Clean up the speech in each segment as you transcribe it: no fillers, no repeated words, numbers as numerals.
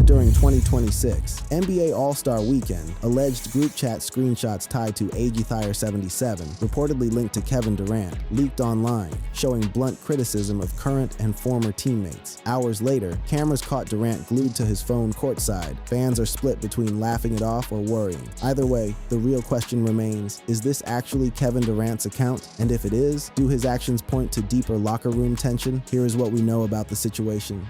During 2026 NBA All-Star Weekend, alleged group chat screenshots tied to Agithyre77, reportedly linked to Kevin Durant, leaked online, showing blunt criticism of current and former teammates. Hours later, cameras caught Durant glued to his phone courtside. Fans are split between laughing it off or worrying. Either way, the real question remains, is this actually Kevin Durant's account? And if it is, do his actions point to deeper locker room tension? Here is what we know about the situation.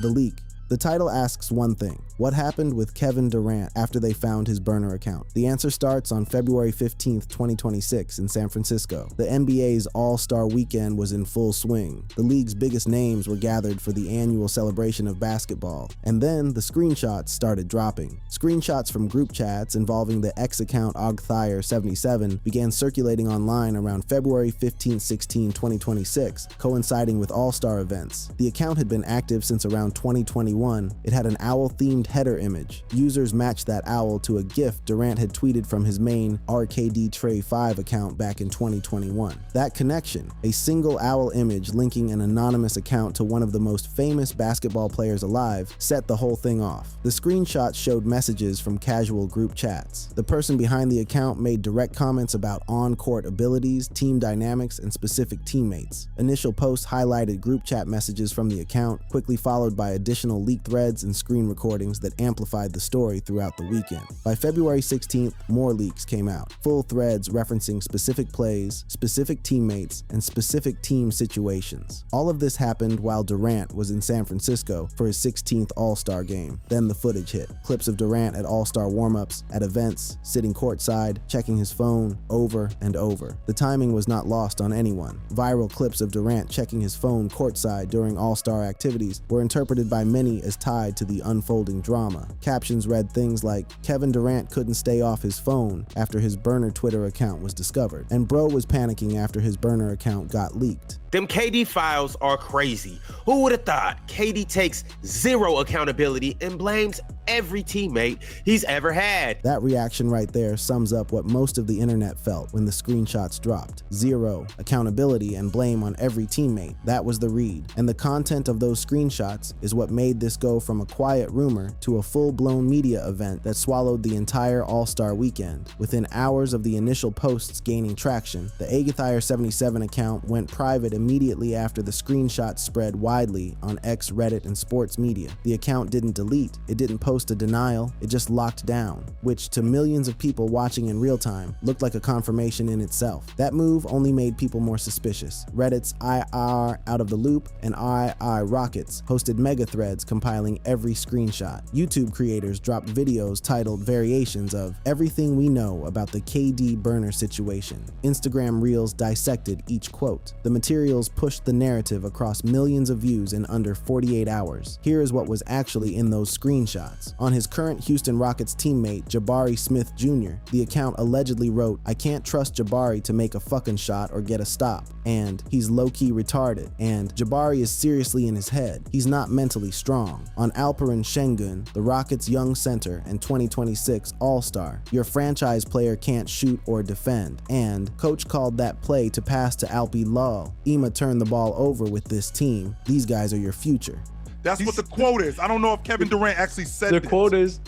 The leak. The title asks one thing: what happened with Kevin Durant after they found his burner account? The answer starts on February 15th, 2026 in San Francisco. The NBA's All-Star Weekend was in full swing. The league's biggest names were gathered for the annual celebration of basketball. And then the screenshots started dropping. Screenshots from group chats involving the X account Agithyre77 began circulating online around February 15-16, 2026, coinciding with All-Star events. The account had been active since around 2021. It had an owl-themed header image. Users matched that owl to a GIF Durant had tweeted from his main RKD-Trey5 account back in 2021. That connection, a single owl image linking an anonymous account to one of the most famous basketball players alive, set the whole thing off. The screenshots showed messages from casual group chats. The person behind the account made direct comments about on-court abilities, team dynamics, and specific teammates. Initial posts highlighted group chat messages from the account, quickly followed by additional leaked threads and screen recordings that amplified the story throughout the weekend. By February 16th, more leaks came out. Full threads referencing specific plays, specific teammates, and specific team situations. All of this happened while Durant was in San Francisco for his 16th All-Star game. Then the footage hit. Clips of Durant at All-Star warm-ups, at events, sitting courtside, checking his phone over and over. The timing was not lost on anyone. Viral clips of Durant checking his phone courtside during All-Star activities were interpreted by many as tied to the unfolding drama. Captions read things like, "Kevin Durant couldn't stay off his phone after his burner Twitter account was discovered," and bro was panicking after his burner account got leaked. Them KD files are crazy. Who would have thought? KD takes zero accountability and blames every teammate he's ever had. That reaction right there sums up what most of the internet felt when the screenshots dropped. Zero accountability and blame on every teammate. That was the read. And the content of those screenshots is what made this go from a quiet rumor to a full-blown media event that swallowed the entire All-Star weekend. Within hours of the initial posts gaining traction, the Agithyre77 account went private immediately after the screenshots spread widely on X, Reddit, and sports media. The account didn't delete, it didn't post a denial, it just locked down, which to millions of people watching in real time looked like a confirmation in itself. That move only made people more suspicious. Reddit's IR Out of the Loop and II Rockets posted mega threads compiling every screenshot. YouTube creators dropped videos titled variations of "Everything We Know About the KD Burner Situation." Instagram Reels dissected each quote. The materials pushed the narrative across millions of views in under 48 hours. Here is what was actually in those screenshots. On his current Houston Rockets teammate, Jabari Smith Jr., the account allegedly wrote, "I can't trust Jabari to make a fucking shot or get a stop," and "He's low-key retarded," and "Jabari is seriously in his head. He's not mentally strong." On Alperen Şengün, the Rockets' young center and 2026 All-Star, "Your franchise player can't shoot or defend," and "Coach called that play to pass to Alpi Lol. Ima turned the ball over with this team. These guys are your future." That's what the quote is. I don't know if Kevin Durant actually said the this.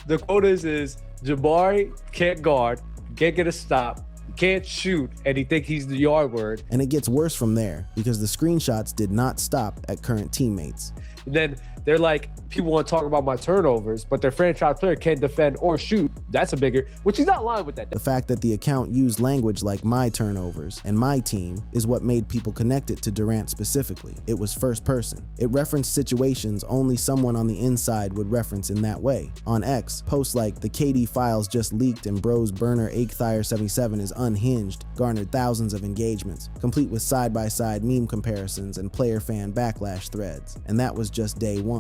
The quote is Jabari can't guard, can't get a stop, can't shoot, and he think he's the yard word. And it gets worse from there because the screenshots did not stop at current teammates. And then they're like, people want to talk about my turnovers, but their franchise player can't defend or shoot. That's a bigger, which he's not lying with that. The fact that the account used language like "my turnovers" and "my team" is what made people connect it to Durant specifically. It was first person. It referenced situations only someone on the inside would reference in that way. On X, posts like "the KD files just leaked and bro's burner Agithyre77 is unhinged" garnered thousands of engagements, complete with side-by-side meme comparisons and player fan backlash threads. And that was just day one.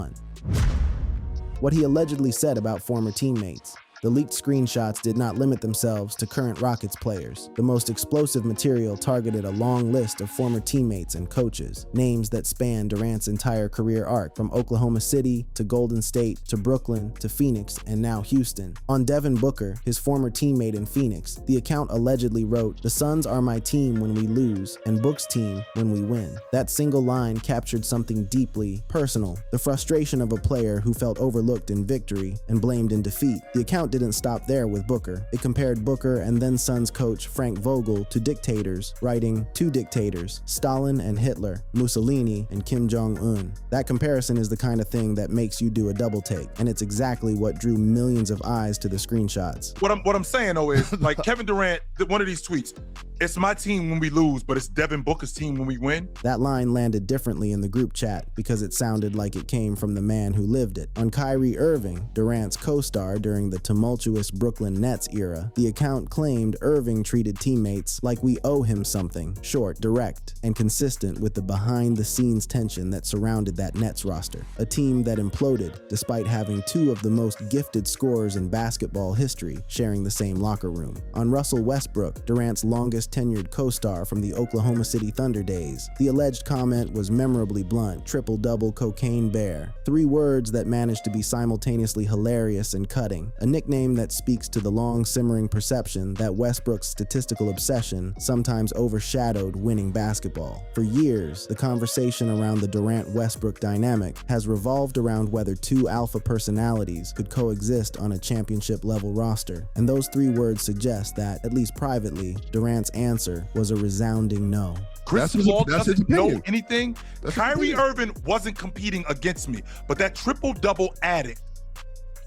What he allegedly said about former teammates. The leaked screenshots did not limit themselves to current Rockets players. The most explosive material targeted a long list of former teammates and coaches, names that span Durant's entire career arc, from Oklahoma City to Golden State to Brooklyn to Phoenix and now Houston. On Devin Booker, his former teammate in Phoenix, the account allegedly wrote, "The Suns are my team when we lose, and Book's team when we win." That single line captured something deeply personal, the frustration of a player who felt overlooked in victory and blamed in defeat. The account didn't stop there with Booker. It compared Booker and then Suns coach Frank Vogel to dictators, writing, "Two dictators, Stalin and Hitler, Mussolini and Kim Jong-un." That comparison is the kind of thing that makes you do a double take, and it's exactly what drew millions of eyes to the screenshots. What I'm saying though is, like, Kevin Durant, one of these tweets, "It's my team when we lose, but it's Devin Booker's team when we win." That line landed differently in the group chat because it sounded like it came from the man who lived it. On Kyrie Irving, Durant's co-star during the tumultuous Brooklyn Nets era, the account claimed Irving treated teammates like we owe him something, short, direct, and consistent with the behind-the-scenes tension that surrounded that Nets roster. A team that imploded despite having two of the most gifted scorers in basketball history sharing the same locker room. On Russell Westbrook, Durant's longest tenured co-star from the Oklahoma City Thunder days, the alleged comment was memorably blunt: "Triple-double cocaine bear." 3 words that managed to be simultaneously hilarious and cutting, a nickname that speaks to the long simmering perception that Westbrook's statistical obsession sometimes overshadowed winning basketball. For years, the conversation around the Durant-Westbrook dynamic has revolved around whether two alpha personalities could coexist on a championship-level roster, and those 3 words suggest that, at least privately, Durant's answer was a resounding no. Chris Paul doesn't know anything. Kyrie Irving wasn't competing against me, but that triple-double addict,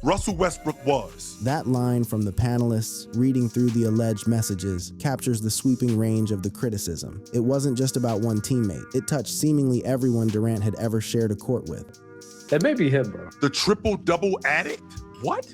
Russell Westbrook, was. That line from the panelists reading through the alleged messages captures the sweeping range of the criticism. It wasn't just about one teammate. It touched seemingly everyone Durant had ever shared a court with. That may be him, bro. The triple-double addict? What?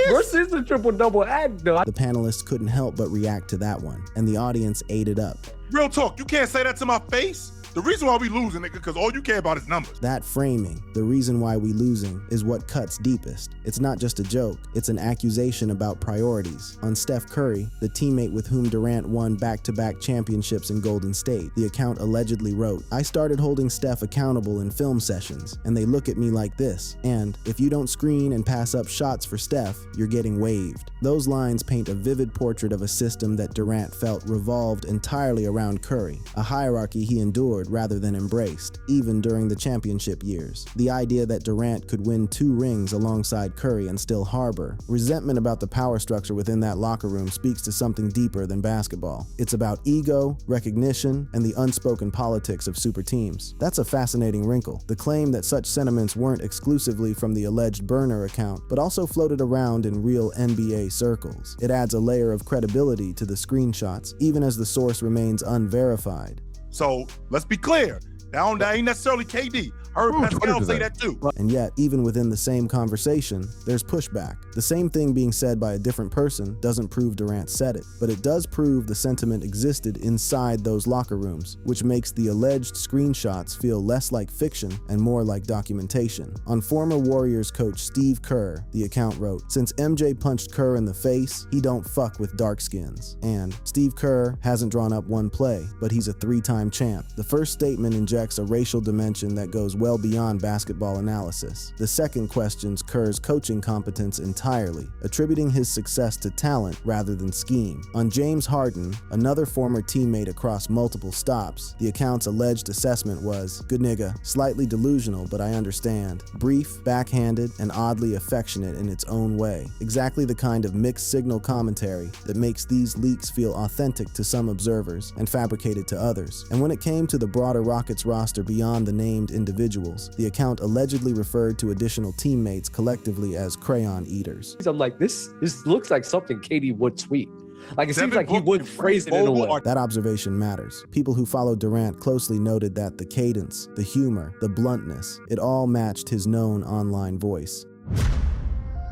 Versus the triple-double act, though. The panelists couldn't help but react to that one, and the audience ate it up. Real talk, you can't say that to my face. The reason why we losing, nigga, because all you care about is numbers. That framing, the reason why we losing, is what cuts deepest. It's not just a joke, it's an accusation about priorities. On Steph Curry, the teammate with whom Durant won back-to-back championships in Golden State, the account allegedly wrote, "I started holding Steph accountable in film sessions, and they look at me like this, and if you don't screen and pass up shots for Steph, you're getting waved." Those lines paint a vivid portrait of a system that Durant felt revolved entirely around Curry, a hierarchy he endured rather than embraced, even during the championship years. The idea that Durant could win 2 rings alongside Curry and still harbor resentment about the power structure within that locker room speaks to something deeper than basketball. It's about ego, recognition, and the unspoken politics of super teams. That's a fascinating wrinkle. The claim that such sentiments weren't exclusively from the alleged burner account, but also floated around in real NBA circles. It adds a layer of credibility to the screenshots, even as the source remains unverified. So let's be clear. That ain't necessarily KD. I heard Pascal say that too. And yet, even within the same conversation, there's pushback. The same thing being said by a different person doesn't prove Durant said it, but it does prove the sentiment existed inside those locker rooms, which makes the alleged screenshots feel less like fiction and more like documentation. On former Warriors coach Steve Kerr, the account wrote, "Since MJ punched Kerr in the face, he don't fuck with dark skins." And Steve Kerr hasn't drawn up one play, but he's a 3-time champ. The first statement injects a racial dimension that goes well beyond basketball analysis. The second questions Kerr's coaching competence entirely, attributing his success to talent rather than scheme. On James Harden, another former teammate across multiple stops, the account's alleged assessment was, "Good nigga, slightly delusional, but I understand. Brief, backhanded, and oddly affectionate in its own way." Exactly the kind of mixed signal commentary that makes these leaks feel authentic to some observers and fabricated to others. And when it came to the broader Rockets roster beyond the named individuals, the account allegedly referred to additional teammates collectively as crayon eaters. I'm like, this looks like something KD would tweet. Like, it seems like he would phrase it in a way. That observation matters. People who followed Durant closely noted that the cadence, the humor, the bluntness, it all matched his known online voice.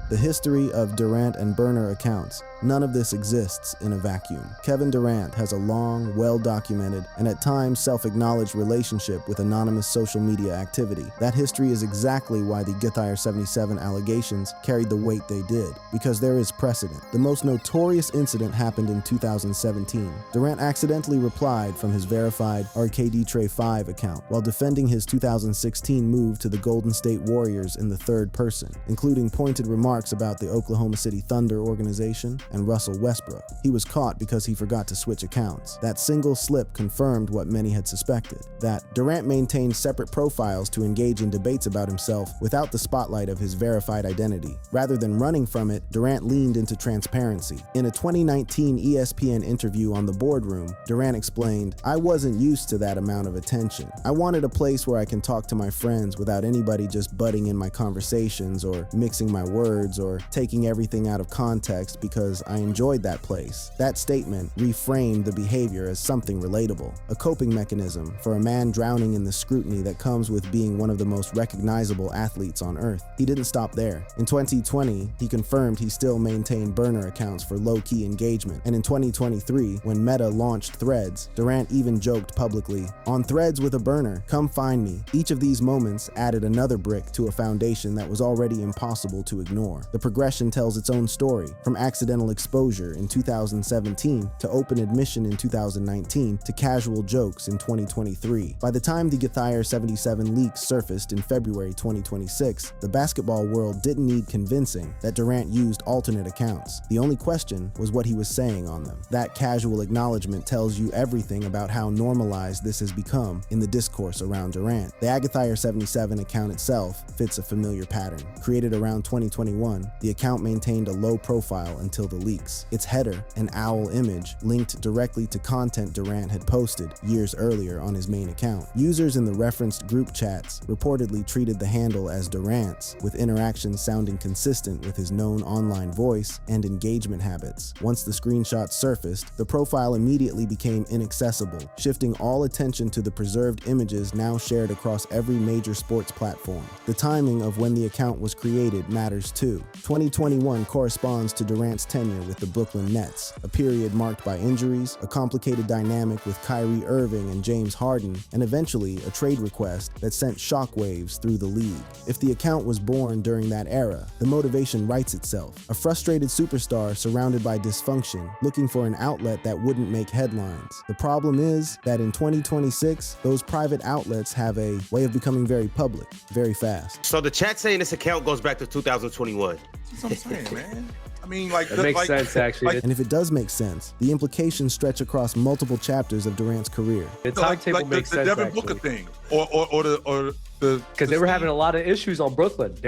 The history of Durant and burner accounts None of this exists in a vacuum. Kevin Durant has a long, well-documented, and at times self-acknowledged relationship with anonymous social media activity. That history is exactly why the Githire 77 allegations carried the weight they did, because there is precedent. The most notorious incident happened in 2017. Durant accidentally replied from his verified Arcade Tray 5 account while defending his 2016 move to the Golden State Warriors in the third person, including pointed remarks about the Oklahoma City Thunder organization and Russell Westbrook. He was caught because he forgot to switch accounts. That single slip confirmed what many had suspected, that Durant maintained separate profiles to engage in debates about himself without the spotlight of his verified identity. Rather than running from it, Durant leaned into transparency. In a 2019 ESPN interview on The Boardroom, Durant explained, "I wasn't used to that amount of attention. I wanted a place where I can talk to my friends without anybody just butting in my conversations or mixing my words or taking everything out of context because I enjoyed that place." That statement reframed the behavior as something relatable, a coping mechanism for a man drowning in the scrutiny that comes with being one of the most recognizable athletes on earth. He didn't stop there. In 2020, he confirmed he still maintained burner accounts for low-key engagement, and in 2023, when Meta launched Threads, Durant even joked publicly, "On Threads with a burner, come find me." Each of these moments added another brick to a foundation that was already impossible to ignore. The progression tells its own story, from accidental exposure in 2017 to open admission in 2019 to casual jokes in 2023. By the time the Githire 77 leaks surfaced in February 2026, the basketball world didn't need convincing that Durant used alternate accounts. The only question was what he was saying on them. That casual acknowledgement tells you everything about how normalized this has become in the discourse around Durant. The Githire 77 account itself fits a familiar pattern. Created around 2021, the account maintained a low profile until the leaks. Its header, an owl image, linked directly to content Durant had posted years earlier on his main account. Users in the referenced group chats reportedly treated the handle as Durant's, with interactions sounding consistent with his known online voice and engagement habits. Once the screenshots surfaced, the profile immediately became inaccessible, shifting all attention to the preserved images now shared across every major sports platform. The timing of when the account was created matters too. 2021 corresponds to Durant's tenure with the Brooklyn Nets, a period marked by injuries, a complicated dynamic with Kyrie Irving and James Harden, and eventually a trade request that sent shockwaves through the league. If the account was born during that era, the motivation writes itself. A frustrated superstar surrounded by dysfunction, looking for an outlet that wouldn't make headlines. The problem is that in 2026, those private outlets have a way of becoming very public, very fast. So the chat saying this account goes back to 2021. That's what I'm saying, man. I mean, like, that makes sense, actually. And if it does make sense, the implications stretch across multiple chapters of Durant's career. The timetable makes sense, the Devin Booker thing, or the because they were having a lot of issues on Brooklyn.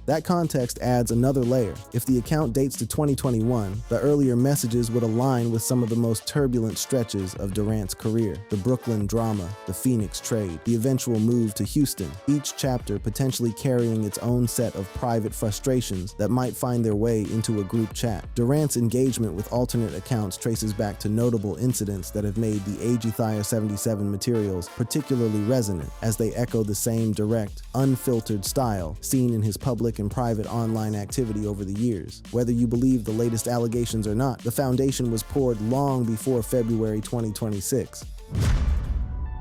That context adds another layer. If the account dates to 2021, the earlier messages would align with some of the most turbulent stretches of Durant's career. The Brooklyn drama, the Phoenix trade, the eventual move to Houston, each chapter potentially carrying its own set of private frustrations that might find their way into a group chat. Durant's engagement with alternate accounts traces back to notable incidents that have made the Githire 77 materials particularly resonant, as they echo the same direct, unfiltered style seen in his public and private online activity over the years. Whether you believe the latest allegations or not, the foundation was poured long before February 2026.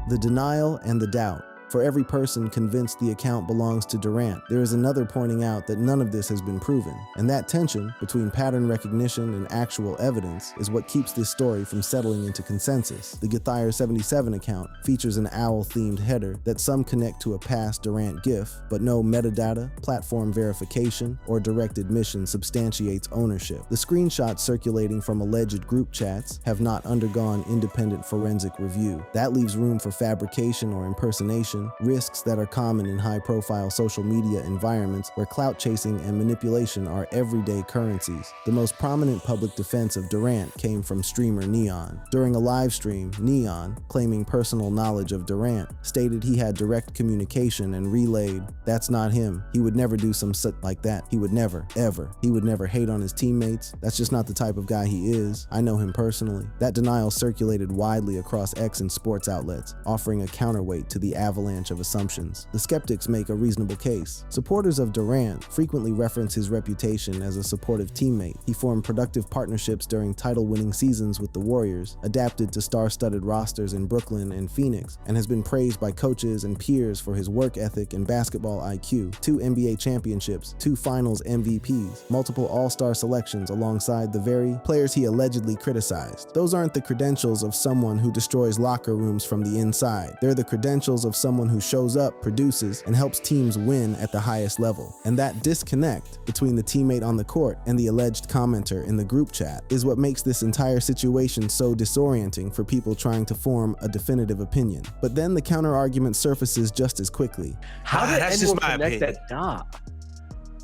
The denial and the doubt. For every person convinced the account belongs to Durant, there is another pointing out that none of this has been proven. And that tension between pattern recognition and actual evidence is what keeps this story from settling into consensus. The Githire 77 account features an owl-themed header that some connect to a past Durant GIF, but no metadata, platform verification, or direct admission substantiates ownership. The screenshots circulating from alleged group chats have not undergone independent forensic review. That leaves room for fabrication or impersonation, risks that are common in high-profile social media environments where clout chasing and manipulation are everyday currencies. The most prominent public defense of Durant came from streamer Neon. During a live stream, Neon, claiming personal knowledge of Durant, stated he had direct communication and relayed, "That's not him. He would never do some shit like that. He would never, ever. He would never hate on his teammates. That's just not the type of guy he is. I know him personally." That denial circulated widely across X and sports outlets, offering a counterweight to the avalanche avalanche of assumptions. The skeptics make a reasonable case. Supporters of Durant frequently reference his reputation as a supportive teammate. He formed productive partnerships during title-winning seasons with the Warriors, adapted to star-studded rosters in Brooklyn and Phoenix, and has been praised by coaches and peers for his work ethic and basketball IQ. 2 NBA championships, 2 finals MVPs, multiple all-star selections alongside the very players he allegedly criticized. Those aren't the credentials of someone who destroys locker rooms from the inside. They're the credentials of someone who shows up, produces, and helps teams win at the highest level. And that disconnect between the teammate on the court and the alleged commenter in the group chat is what makes this entire situation so disorienting for people trying to form a definitive opinion. But then the counter-argument surfaces just as quickly. How did That's anyone just my connect opinion. that dot?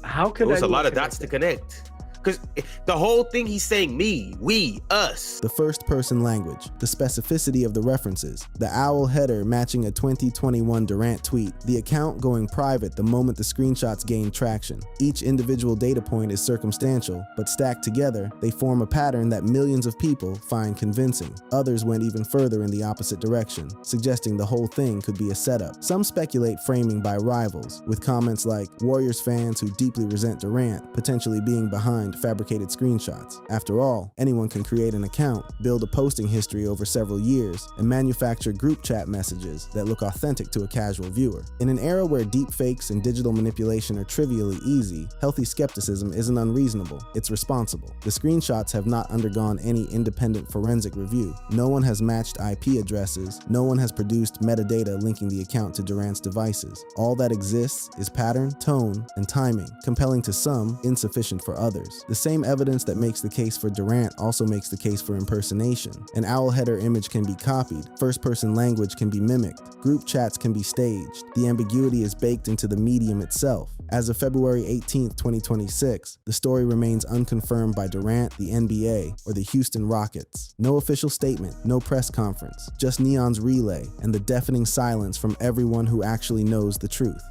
How could There's a anyone lot of connect dots to that? connect. Because the whole thing he's saying me, we, us. The first-person language, the specificity of the references, the owl header matching a 2021 Durant tweet, the account going private the moment the screenshots gain traction. Each individual data point is circumstantial, but stacked together, they form a pattern that millions of people find convincing. Others went even further in the opposite direction, suggesting the whole thing could be a setup. Some speculate framing by rivals, with comments like Warriors fans who deeply resent Durant potentially being behind fabricated screenshots. After all, anyone can create an account, build a posting history over several years, and manufacture group chat messages that look authentic to a casual viewer. In an era where deepfakes and digital manipulation are trivially easy, healthy skepticism isn't unreasonable, it's responsible. The screenshots have not undergone any independent forensic review. No one has matched IP addresses, no one has produced metadata linking the account to Durant's devices. All that exists is pattern, tone, and timing, compelling to some, insufficient for others. The same evidence that makes the case for Durant also makes the case for impersonation. An owl header image can be copied, first-person language can be mimicked, group chats can be staged. The ambiguity is baked into the medium itself. As of February 18, 2026, the story remains unconfirmed by Durant, the NBA, or the Houston Rockets. No official statement, no press conference, just Neon's relay and the deafening silence from everyone who actually knows the truth.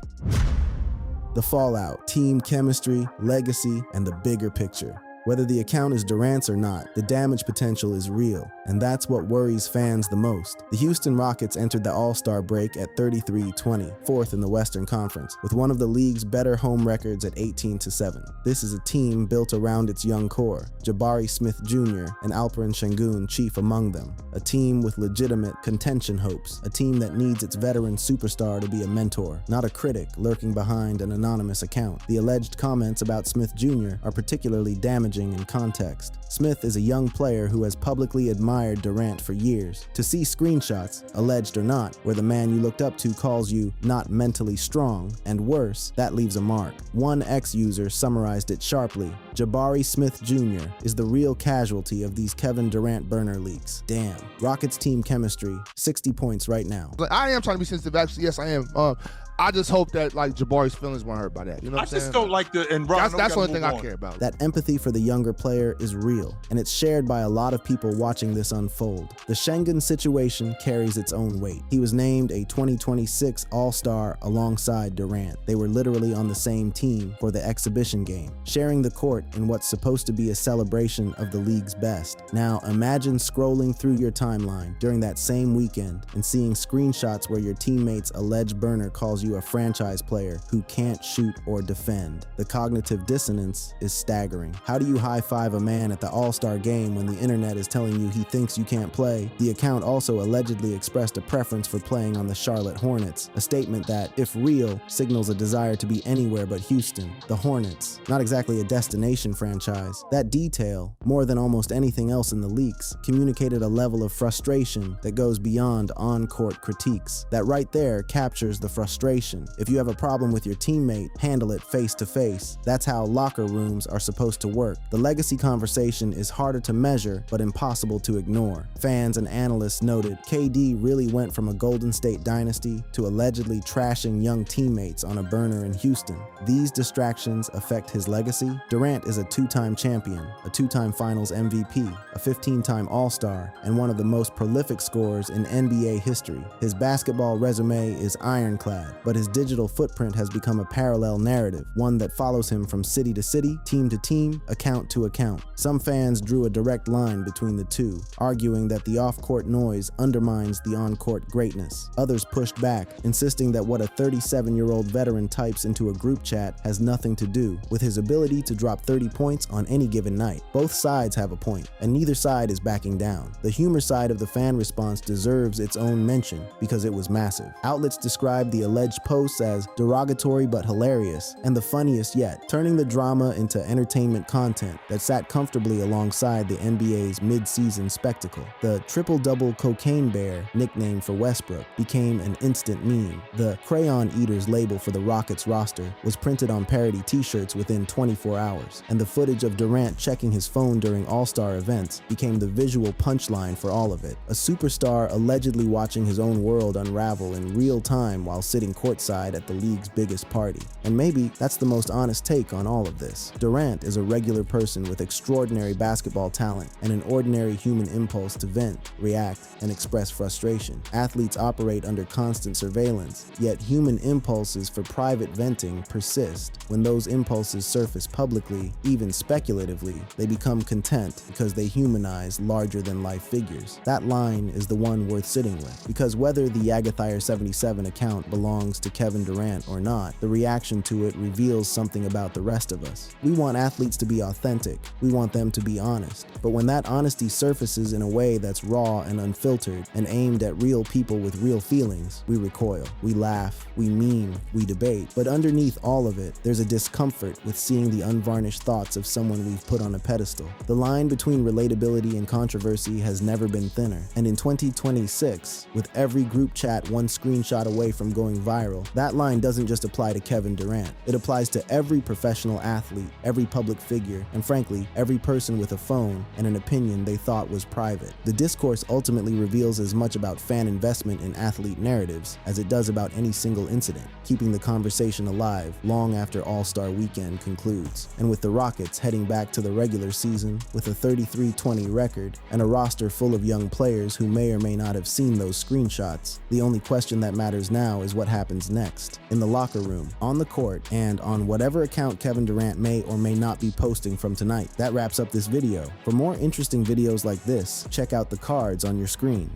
The fallout, team chemistry, legacy, and the bigger picture. Whether the account is Durant's or not, the damage potential is real, and that's what worries fans the most. The Houston Rockets entered the All-Star break at 33-20, fourth in the Western Conference, with one of the league's better home records at 18-7. This is a team built around its young core, Jabari Smith Jr. and Alperen Sengun chief among them. A team with legitimate contention hopes, a team that needs its veteran superstar to be a mentor, not a critic lurking behind an anonymous account. The alleged comments about Smith Jr. are particularly damaging in context. Smith is a young player who has publicly admired Durant for years. To see screenshots, alleged or not, where the man you looked up to calls you not mentally strong, and worse, that leaves a mark. One ex-user summarized it sharply: Jabari Smith Jr. is the real casualty of these Kevin Durant burner leaks. Damn. Rockets team chemistry, 60 points right now. Like, I am trying to be sensitive. Actually, yes, I am. I just hope that like Jabari's feelings weren't hurt by that. You know what I'm saying? I just don't like the and Ron, that's the only thing I care about. That empathy for the younger player is real, and it's shared by a lot of people watching this unfold. The Sengun situation carries its own weight. He was named a 2026 All-Star alongside Durant. They were literally on the same team for the exhibition game, sharing the court in what's supposed to be a celebration of the league's best. Now imagine scrolling through your timeline during that same weekend and seeing screenshots where your teammate's alleged burner calls you a franchise player who can't shoot or defend. The cognitive dissonance is staggering. How do you high-five a man at the All-Star game when the internet is telling you he thinks you can't play? The account also allegedly expressed a preference for playing on the Charlotte Hornets, a statement that, if real, signals a desire to be anywhere but Houston. The Hornets, not exactly a destination franchise. That detail, more than almost anything else in the leaks, communicated a level of frustration that goes beyond on-court critiques. That right there captures the frustration. If you have a problem with your teammate, handle it face to face. That's how locker rooms are supposed to work. The legacy conversation is harder to measure, but impossible to ignore. Fans and analysts noted KD really went from a Golden State dynasty to allegedly trashing young teammates on a burner in Houston. These distractions affect his legacy. Durant is a 2-time champion, a 2-time Finals MVP, a 15-time All-Star, and one of the most prolific scorers in NBA history. His basketball resume is ironclad. but his digital footprint has become a parallel narrative, one that follows him from city to city, team to team, account to account. Some fans drew a direct line between the two, arguing that the off-court noise undermines the on-court greatness. Others pushed back, insisting that what a 37-year-old veteran types into a group chat has nothing to do with his ability to drop 30 points on any given night. Both sides have a point, and neither side is backing down. The humor side of the fan response deserves its own mention because it was massive. Outlets described the alleged posts as derogatory but hilarious, and the funniest yet, turning the drama into entertainment content that sat comfortably alongside the NBA's mid-season spectacle. The triple-double cocaine bear, nicknamed for Westbrook, became an instant meme. The Crayon Eaters label for the Rockets roster was printed on parody t-shirts within 24 hours, and the footage of Durant checking his phone during All-Star events became the visual punchline for all of it. A superstar allegedly watching his own world unravel in real time while sitting courtside at the league's biggest party. And maybe that's the most honest take on all of this. Durant is a regular person with extraordinary basketball talent and an ordinary human impulse to vent, react, and express frustration. Athletes operate under constant surveillance, yet human impulses for private venting persist. When those impulses surface publicly, even speculatively, they become content because they humanize larger-than-life figures. That line is the one worth sitting with, because whether the Yagathire77 account belongs to Kevin Durant or not, the reaction to it reveals something about the rest of us. We want athletes to be authentic. We want them to be honest. But when that honesty surfaces in a way that's raw and unfiltered and aimed at real people with real feelings, we recoil. We laugh, we meme, we debate. But underneath all of it, there's a discomfort with seeing the unvarnished thoughts of someone we've put on a pedestal. The line between relatability and controversy has never been thinner. And in 2026, with every group chat one screenshot away from going viral, that line doesn't just apply to Kevin Durant. It applies to every professional athlete, every public figure, and frankly, every person with a phone and an opinion they thought was private. The discourse ultimately reveals as much about fan investment in athlete narratives as it does about any single incident, keeping the conversation alive long after All-Star Weekend concludes. And with the Rockets heading back to the regular season with a 33-20 record and a roster full of young players who may or may not have seen those screenshots, the only question that matters now is what happens next, in the locker room, on the court, and on whatever account Kevin Durant may or may not be posting from tonight. That wraps up this video. For more interesting videos like this, check out the cards on your screen.